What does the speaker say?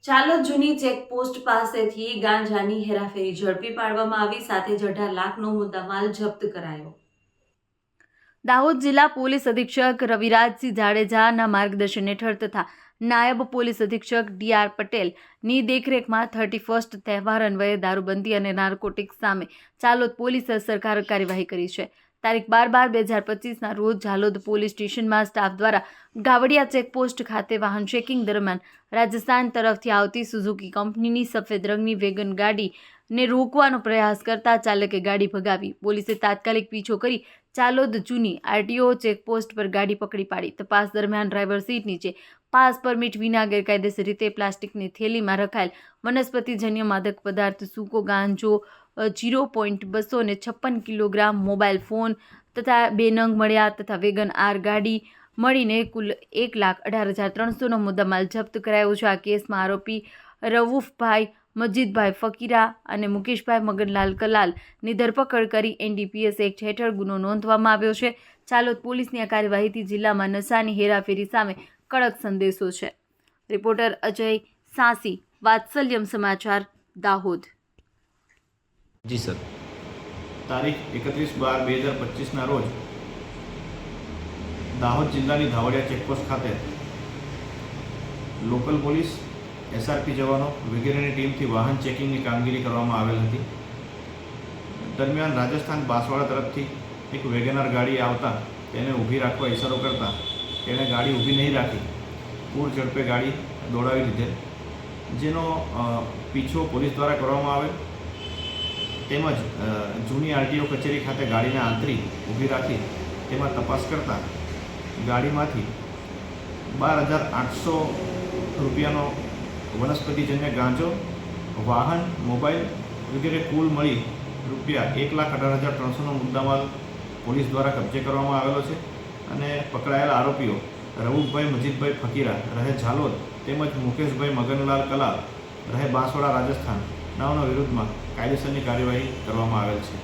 ચાલોદ જૂની ચેકપોસ્ટ પાસેથી ગાંજાની હેરાફેરી ઝડપી પાડવામાં આવી, સાથે જ 18 લાખનો મુદ્દામાલ જપ્ત કરાયો। દાહોદ જિલ્લા પોલીસ અધિક્ષક રવિરાજસિંહ જાડેજાના માર્ગદર્શન હેઠળ તથા નાયબ પોલીસ અધિક્ષક ડી.આર. પટેલની દેખરેખમાં 31st તહેવાર અન્વયે દારૂબંધી અને નાર્કોટિક્સ સામે ચાલોદ પોલીસે અસરકારક કાર્યવાહી કરી છે। તારીખ 12/12/2025ના રોજ ઝાલોદ પોલીસ સ્ટેશનમાં સ્ટાફ દ્વારા ગાવડિયા ચેકપોસ્ટ ખાતે વાહન ચેકિંગ દરમિયાન રાજસ્થાન તરફથી આવતી સુઝુકી કંપનીની સફેદ રંગની વેગન ગાડીને રોકવાનો પ્રયાસ કરતા ચાલકે ગાડી ભગાવી। પોલીસે તાત્કાલિક પીછો કરી ચાલોદ જૂની આરટીઓ ચેકપોસ્ટ પર ગાડી પકડી પાડી। તપાસ દરમિયાન ડ્રાઈવર સીટ નીચે પાસ પરમિટ વિના ગેરકાયદેસર રીતે પ્લાસ્ટિકની થેલીમાં રખાયેલ વનસ્પતિજન્ય માદક પદાર્થ સૂકો ગાંજો 0.256 કિલોગ્રામ, મોબાઈલ ફોન તથા 2 નંગ મળ્યા તથા વેગન આર ગાડી મળીને કુલ 1,18,300નો મુદ્દામાલ જપ્ત કરાયો છે। આ કેસમાં આરોપી રઉફભાઈ મજીદભાઈ ફકીરા અને મુકેશભાઈ મગનલાલ કલાલની ધરપકડ કરી એનડીપીએસ એક્ટ હેઠળ ગુનો નોંધવામાં આવ્યો છે। ચાલોદ પોલીસની આ કાર્યવાહીથી જિલ્લામાં નશાની હેરાફેરી સામે કડક સંદેશો છે। રિપોર્ટર અજય સાંસી, વાત્સલ્યમ સમાચાર, દાહોદ। જી સર, તારીખ 31/12/2025ના રોજ દાહોદ જિલ્લાની ધાવડિયા ચેકપોસ્ટ ખાતે લોકલ પોલીસ, એસઆરપી જવાનો વગેરેની ટીમથી વાહન ચેકિંગની કામગીરી કરવામાં આવેલ હતી। દરમિયાન રાજસ્થાન બાંસવાડા તરફથી એક વેગેનાર ગાડી આવતા તેને ઊભી રાખવા ઇશારો કરતા તેણે ગાડી ઊભી નહીં રાખી પૂર ઝડપે ગાડી દોડાવી દીધેલ, જેનો પીછો પોલીસ દ્વારા કરવામાં આવેલ તેમજ જૂની આરટીઓ કચેરી ખાતે ગાડીને આંતરી ઊભી રાખી તેમાં તપાસ કરતાં ગાડીમાંથી 12,800 રૂપિયાનો વનસ્પતિજન્ય ગાંજો, વાહન, મોબાઈલ વગેરે કુલ મળી રૂપિયા 1,18,300નો મુદ્દામાલ પોલીસ દ્વારા કબજે કરવામાં આવેલો છે અને પકડાયેલા આરોપીઓ રઉફભાઈ મજીદભાઈ ફકીરા રહે ઝાલોદ તેમજ મુકેશભાઈ મગનલાલ કલાલ રહે બાંસવાડા રાજસ્થાન નાઓના વિરુદ્ધમાં કાયદેસરની કાર્યવાહી કરવામાં આવેલ છે।